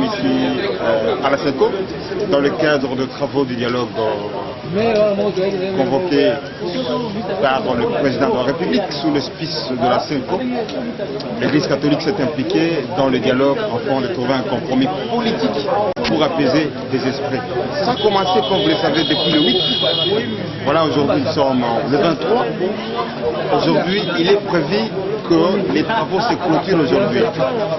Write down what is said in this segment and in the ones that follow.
sommes ici à la Senco, dans le cadre de travaux du dialogue convoqués par le président de la République sous l'auspice de la Senco. L'Église catholique s'est impliquée dans le dialogue afin de trouver un compromis politique pour apaiser des esprits. Ça a commencé, comme vous le savez, depuis le 8. Voilà, aujourd'hui nous sommes le 23. Aujourd'hui, il est prévu que les travaux se clôturent aujourd'hui.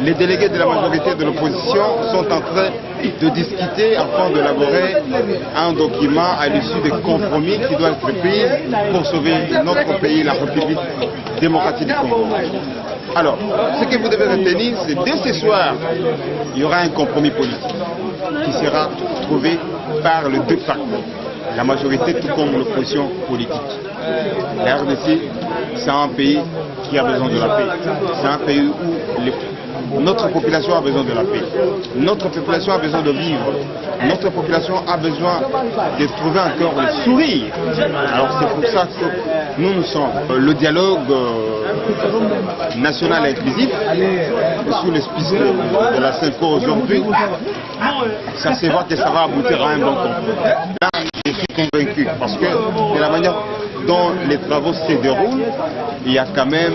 Les délégués de la majorité de l'opposition sont en train de discuter afin d'élaborer un document à l'issue des compromis qui doivent être pris pour sauver notre pays, la République démocratique du Congo. Alors, ce que vous devez retenir, c'est dès ce soir, il y aura un compromis politique qui sera trouvé par les deux partis, la majorité tout comme l'opposition politique. La RDC, c'est un pays qui a besoin de la paix. C'est un pays où notre population a besoin de la paix. Notre population a besoin de vivre. Notre population a besoin de trouver encore le sourire. Alors c'est pour ça que nous sommes le dialogue national inclusif sous l'auspice de la Senco aujourd'hui. Ça se voit que ça va aboutir à un bon compromis. Là, je suis convaincu parce que de la manière dont les travaux se déroulent, il y a quand même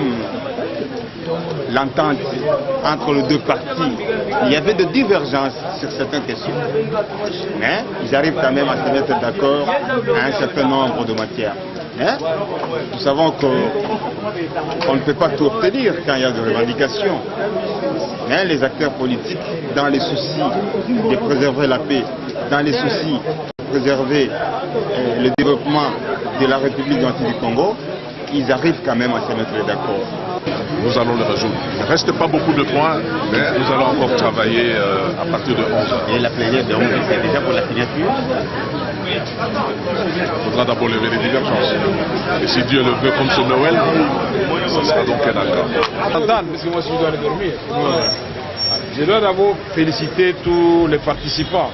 l'entente entre les deux partis. Il y avait des divergences sur certaines questions. Mais ils arrivent quand même à se mettre d'accord à un certain nombre de matières. Mais nous savons qu'on ne peut pas tout obtenir quand il y a des revendications. Mais les acteurs politiques, dans les soucis de préserver la paix, dans les soucis de préserver le développement de la République du Congo, ils arrivent quand même à se mettre d'accord. Nous allons le résoudre. Il ne reste pas beaucoup de points, mais nous allons encore travailler à partir de 11h. Et la plénière de 11h, c'est déjà pour la signature? Il faudra d'abord lever les divergences. Et si Dieu le veut comme ce Noël, ça sera donc un accord. Attends, parce que moi je dois aller dormir. Je dois d'abord féliciter tous les participants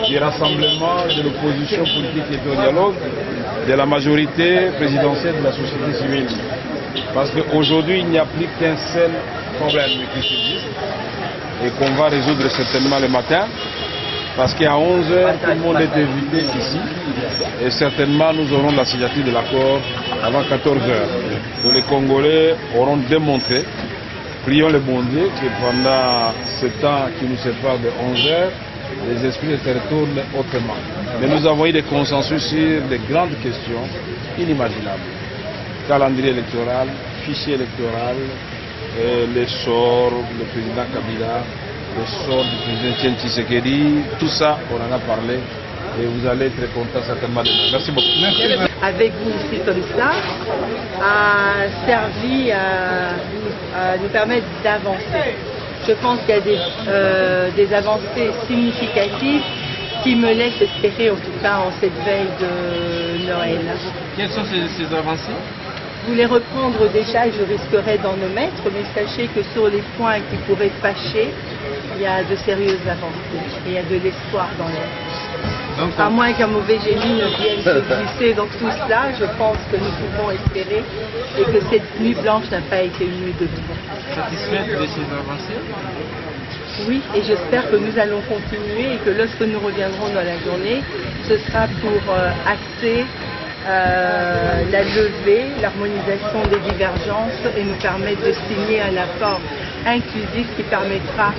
du rassemblement de l'opposition politique et du dialogue, de la majorité présidentielle de la société civile. Parce qu'aujourd'hui, il n'y a plus qu'un seul problème qui subsiste et qu'on va résoudre certainement le matin. Parce qu'à 11h, tout le monde est invité ici et certainement nous aurons la signature de l'accord avant 14h. Donc les Congolais auront démontré, prions le bon Dieu, que pendant ce temps qui nous sépare de 11h, les esprits se retournent autrement. Mais nous avons eu des consensus sur des grandes questions inimaginables. Calendrier électoral, fichier électoral, les sorts, le président Kabila, le sort du président Tien Tshisekedi, tout ça, on en a parlé et vous allez être content certainement de nous. Merci beaucoup. Merci. Avec vous aussi comme ça, a servi à nous permettre d'avancer. Je pense qu'il y a des avancées significatives qui me laissent espérer, en tout cas en cette veille de Noël. Quelles sont ces avancées? Je voulais reprendre déjà et je risquerais d'en omettre, mais sachez que sur les points qui pourraient fâcher, il y a de sérieuses avancées et il y a de l'espoir dans l'air. À moins qu'un mauvais génie ne vienne se glisser dans tout cela, je pense que nous pouvons espérer et que cette nuit blanche n'a pas été une nuit de doute. Satisfaite de ces avancées? Oui, et j'espère que nous allons continuer et que lorsque nous reviendrons dans la journée, ce sera pour axer la levée, l'harmonisation des divergences et nous permettre de signer un accord inclusif qui permettra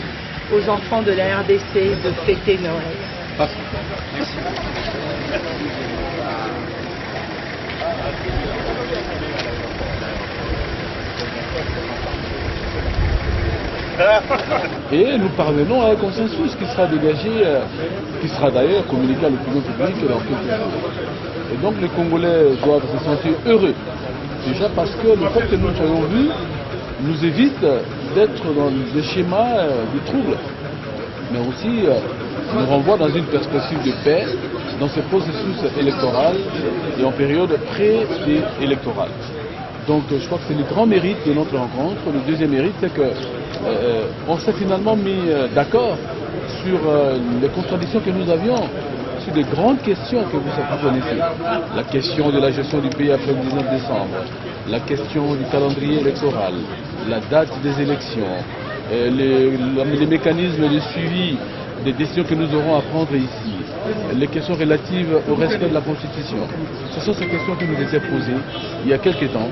aux enfants de la RDC de fêter Noël. Merci. Et nous parvenons à un consensus qui sera dégagé, qui sera d'ailleurs communiqué à l'opinion publique dans quelques jours. Et donc les Congolais doivent se sentir heureux. Déjà parce que le fait que nous soyons vus nous évite d'être dans des schémas de troubles. Mais aussi nous renvoie dans une perspective de paix dans ce processus électoral et en période pré-électorale. Donc je crois que c'est le grand mérite de notre rencontre. Le deuxième mérite, c'est qu'on s'est finalement mis d'accord sur les contradictions que nous avions, sur des grandes questions que vous connaissez. La question de la gestion du pays après le 19 décembre, la question du calendrier électoral, la date des élections, les mécanismes de suivi des décisions que nous aurons à prendre ici, les questions relatives au respect de la Constitution. Ce sont ces questions qui nous étaient posées il y a quelques temps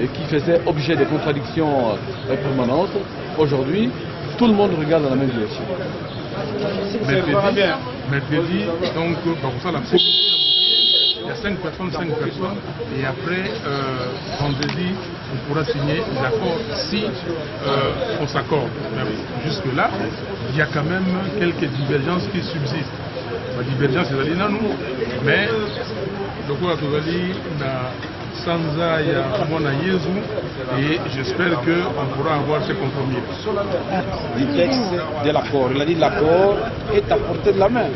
et qui faisaient objet de contradictions permanentes. Aujourd'hui, tout le monde regarde dans la même direction. Mercredi, donc, pour ça, la commission, il y a 5 personnes, et après, vendredi, on pourra signer l'accord si on s'accorde. Jusque-là, il y a quand même quelques divergences qui subsistent. La divergence, c'est là, nous, mais le coup Sanza, il y a Mona Yezu, et j'espère qu'on pourra avoir ce compromis. Du texte de l'accord. Il a dit l'accord est à portée de la main.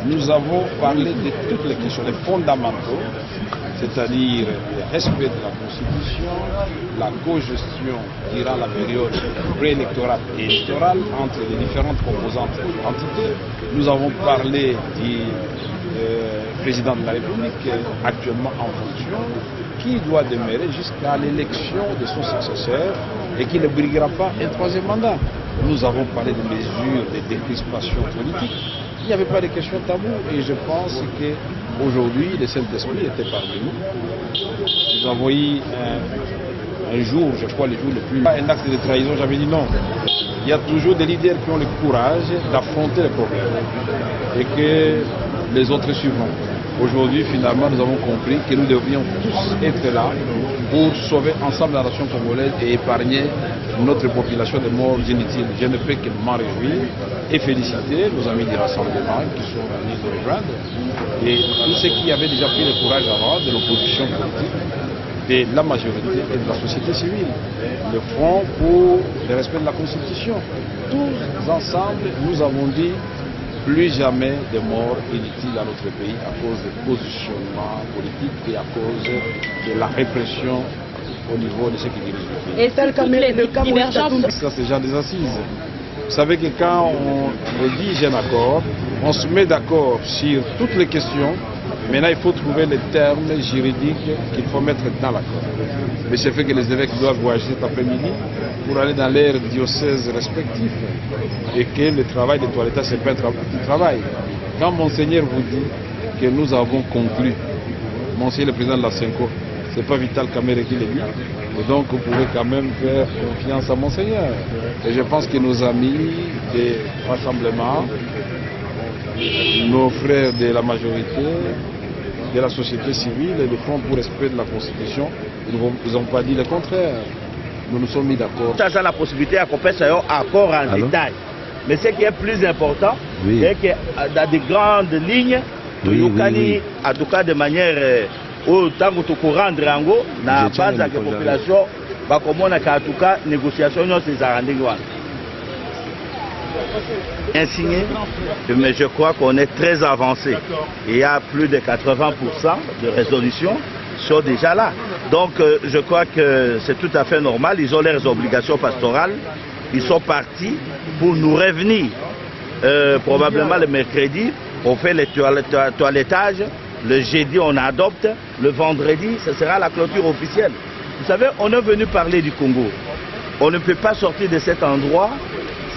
Nous avons parlé de toutes les questions, les fondamentaux, c'est-à-dire le respect de la Constitution, la co-gestion durant la période préélectorale et électorale entre les différentes composantes entités. Nous avons parlé du président de la République actuellement en fonction, qui doit demeurer jusqu'à l'élection de son successeur et qui ne briguera pas un 3e mandat. Nous avons parlé de mesures de décrispation politique. Il n'y avait pas de questions taboues et je pense qu'aujourd'hui, le Saint-Esprit était parmi nous. Nous avons eu un jour, je crois, le jour le plus... Un acte de trahison, j'avais dit non. Il y a toujours des leaders qui ont le courage d'affronter les problèmes et que les autres suivront. Aujourd'hui, finalement, nous avons compris que nous devrions tous être là pour sauver ensemble la nation congolaise et épargner notre population de morts inutiles. Je ne peux que m'en réjouir et féliciter nos amis du rassemblement qui sont venus nous rejoindre et tous ceux qui avaient déjà pris le courage avant de l'opposition politique, de la majorité et de la société civile. Le Front pour le respect de la Constitution. Tous ensemble, nous avons dit plus jamais de morts inutiles à notre pays à cause du positionnement politique et à cause de la répression au niveau de ceux qui dirigent le pays. Et c'est toutes les divergences. Ça, c'est genre des assises. Vous savez que quand on rédige un accord, on se met d'accord sur toutes les questions. Maintenant, il faut trouver les termes juridiques qu'il faut mettre dans l'accord. Mais c'est fait que les évêques doivent voyager cet après-midi pour aller dans leurs diocèses respectifs et que le travail de toilettage, c'est pas un travail. Quand Monseigneur vous dit que nous avons conclu, Monseigneur le président de la Senko, c'est pas Vital Kamere qui le dit, et donc vous pouvez quand même faire confiance à Monseigneur. Et je pense que nos amis des rassemblements, nos frères de la majorité, de la société civile et le Front pour respect de la Constitution, nous n'avons pas dit le contraire. Nous nous sommes mis d'accord. Ça a la possibilité d'accompagner un accord en détail. Mais ce qui est plus important, c'est que dans des grandes lignes, en tout cas de manière autant que tu rendre en haut, dans la base de la population, comme on a en tout cas négociation, c'est ça insigné, mais je crois qu'on est très avancé. Il y a plus de 80% de résolutions qui sont déjà là. Donc je crois que c'est tout à fait normal. Ils ont leurs obligations pastorales. Ils sont partis pour nous revenir. Probablement le mercredi, on fait le toilettage. Le jeudi, on adopte. Le vendredi, ce sera la clôture officielle. Vous savez, on est venu parler du Congo. On ne peut pas sortir de cet endroit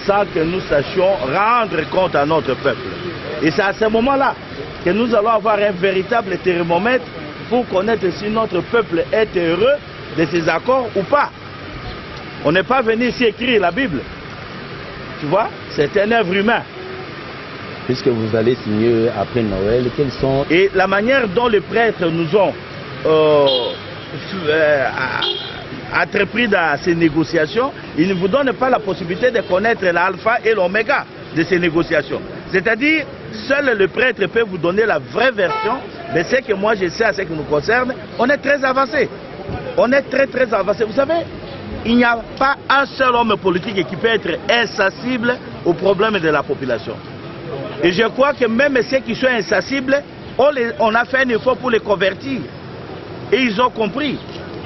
sans que nous sachions rendre compte à notre peuple. Et c'est à ce moment-là que nous allons avoir un véritable thermomètre pour connaître si notre peuple est heureux de ces accords ou pas. On n'est pas venu ici écrire la Bible. Tu vois, c'est un œuvre humain. Puisque vous allez signer après Noël, quels sont... Et la manière dont les prêtres nous ont entrepris dans ces négociations, ils ne vous donnent pas la possibilité de connaître l'alpha et l'oméga de ces négociations. C'est-à-dire, seul le prêtre peut vous donner la vraie version, mais ce que moi je sais à ce qui nous concerne, on est très avancé. On est très avancé. Vous savez, il n'y a pas un seul homme politique qui peut être insensible aux problèmes de la population. Et je crois que même ceux qui sont insensibles, on a fait un effort pour les convertir. Et ils ont compris.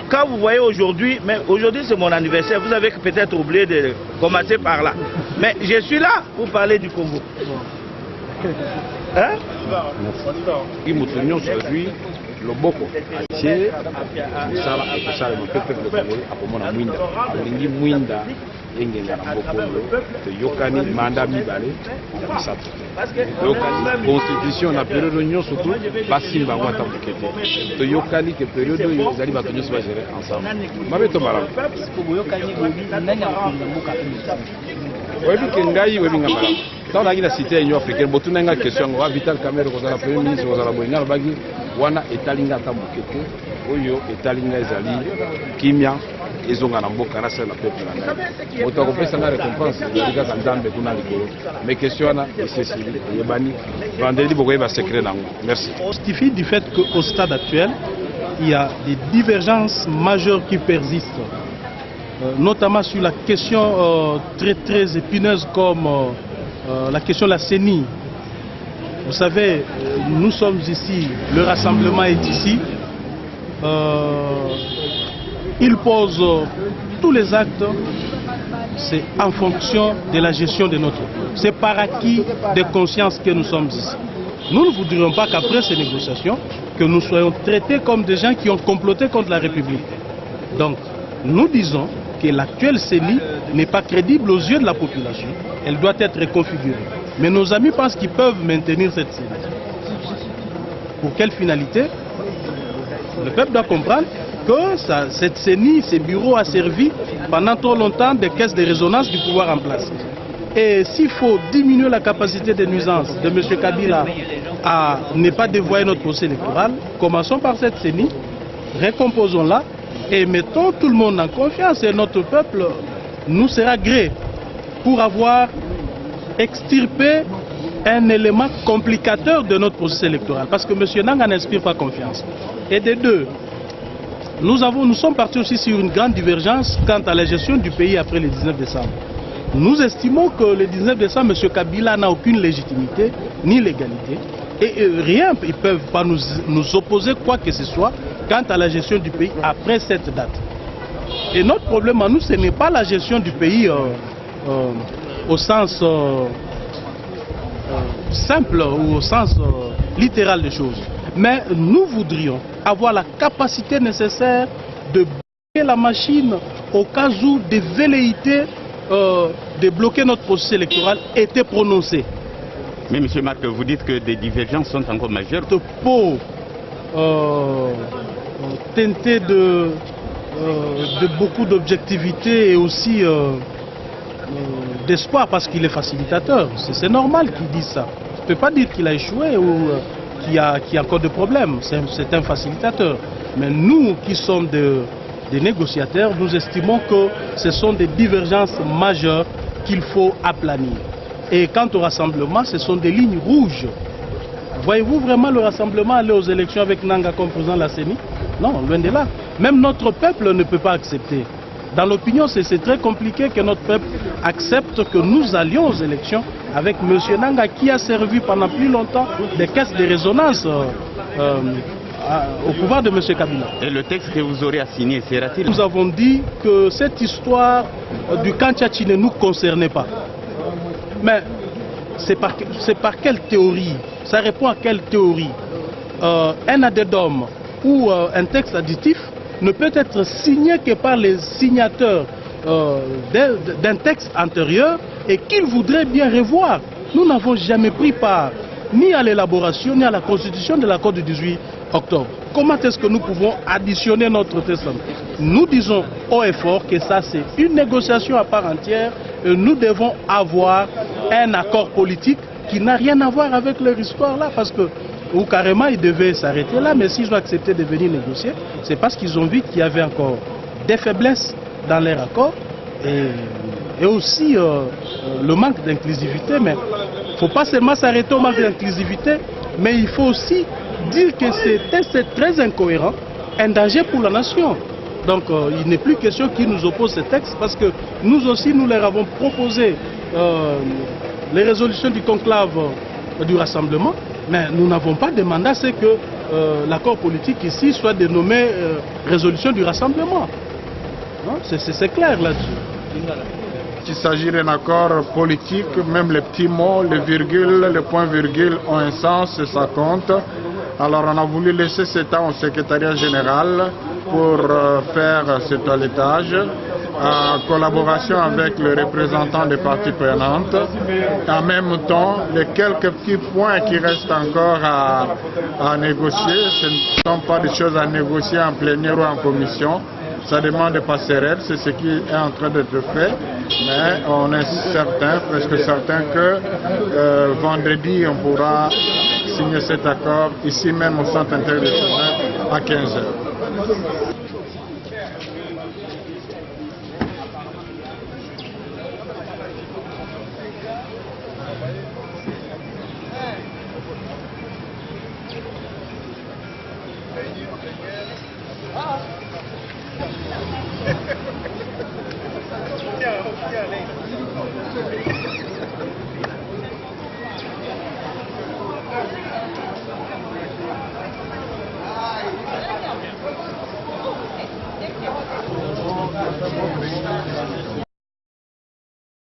Quand vous voyez aujourd'hui, mais aujourd'hui c'est mon anniversaire, vous avez peut-être oublié de commencer par là. Mais je suis là pour parler du Congo. Hein? Il m'a tenu aujourd'hui le boko. C'est ça, le peuple à Mwinda. Olingi Mwinda, Yengenga Boko, Yokani, Manda Mibale, Yokani, Constitution, la période de l'Union, surtout, Bassimba Wata Bukete. Yokani, que période où ils allaient battre, nous va gérer ensemble. Mabeto Malam. Oui, Kengai, oui, Malam. Dans la cité de l'Union africaine, il y a une question. Vital Kamere, le Premier ministre, wana etalinga tambukete oyo etalinga ezali kimia ezonga na mboka na sala peuple na ngai moto akopesa na récompense ezalika ka nzambe kuna likolo mais question wana esesili yebani vendredi bokoyeba secret nango. Merci. Justifie du fait qu'au stade actuel il y a des divergences majeures qui persistent, notamment sur la question très épineuse comme la question de la CENI. Vous savez, nous sommes ici, le rassemblement est ici. Il pose tous les actes, c'est en fonction de la gestion de notre pays. C'est par acquis de conscience que nous sommes ici. Nous ne voudrions pas qu'après ces négociations, que nous soyons traités comme des gens qui ont comploté contre la République. Donc, nous disons que l'actuelle CENI n'est pas crédible aux yeux de la population. Elle doit être reconfigurée. Mais nos amis pensent qu'ils peuvent maintenir cette CENI. Pour quelle finalité? Le peuple doit comprendre que cette CENI, ces bureaux a servi pendant trop longtemps des caisses de résonance du pouvoir en place. Et s'il faut diminuer la capacité de nuisance de M. Kabila à ne pas dévoyer notre procès électoral, commençons par cette CENI, recomposons-la et mettons tout le monde en confiance. Et notre peuple nous sera gré pour avoir extirper un élément complicateur de notre processus électoral, parce que M. Nanga n'inspire pas confiance. Et des deux, nous sommes partis aussi sur une grande divergence quant à la gestion du pays après le 19 décembre. Nous estimons que le 19 décembre, M. Kabila n'a aucune légitimité ni légalité, et rien, ils ne peuvent pas nous opposer quoi que ce soit quant à la gestion du pays après cette date. Et notre problème à nous, ce n'est pas la gestion du pays au sens simple ou au sens littéral des choses. Mais nous voudrions avoir la capacité nécessaire de bloquer la machine au cas où des velléités de bloquer notre processus électoral étaient prononcées. Mais M. Marc, vous dites que des divergences sont encore majeures. Pour tenter de beaucoup d'objectivité et aussi d'espoir, parce qu'il est facilitateur. C'est normal qu'il dise ça. On ne peut pas dire qu'il a échoué ou qu'il y a encore des problèmes. C'est un facilitateur. Mais nous qui sommes des négociateurs, nous estimons que ce sont des divergences majeures qu'il faut aplanir. Et quant au rassemblement, ce sont des lignes rouges. Voyez-vous vraiment le rassemblement aller aux élections avec Nanga comme président de la CENI? Non, loin de là. Même notre peuple ne peut pas accepter. Dans l'opinion, c'est très compliqué que notre peuple accepte que nous allions aux élections avec M. Nanga qui a servi pendant plus longtemps des caisses de résonance au pouvoir de M. Kabila. Et le texte que vous aurez à signer, sera-t-il? Nous avons dit que cette histoire du Kantiachi ne nous concernait pas. Mais c'est par quelle théorie? Ça répond à quelle théorie? Un addendum ou un texte additif ne peut être signé que par les signateurs d'un texte antérieur et qu'ils voudraient bien revoir. Nous n'avons jamais pris part ni à l'élaboration ni à la constitution de l'accord du 18 octobre. Comment est-ce que nous pouvons additionner notre testament? Nous disons haut et fort que ça c'est une négociation à part entière et nous devons avoir un accord politique qui n'a rien à voir avec leur histoire là, parce que ou carrément ils devaient s'arrêter là, mais s'ils ont accepté de venir négocier, c'est parce qu'ils ont vu qu'il y avait encore des faiblesses dans leur accord et aussi le manque d'inclusivité. Mais il ne faut pas seulement s'arrêter au manque d'inclusivité, mais il faut aussi dire que c'est très incohérent, un danger pour la nation. Donc il n'est plus question qu'ils nous opposent ce texte, parce que nous aussi nous leur avons proposé les résolutions du conclave du rassemblement, mais nous n'avons pas demandé à ce que l'accord politique ici soit dénommé résolution du rassemblement. C'est clair là-dessus. qu'il s'agit d'un accord politique, même les petits mots, les virgules, les points-virgules ont un sens et ça compte. Alors on a voulu laisser ce temps au secrétariat général pour faire ce toilettage en collaboration avec les représentants des parties prenantes. En même temps, les quelques petits points qui restent encore à négocier, ce ne sont pas des choses à négocier en plénière ou en commission. Ça demande des passerelles, c'est ce qui est en train d'être fait, mais on est certain, presque certain que vendredi on pourra signer cet accord ici même au centre international à 15h.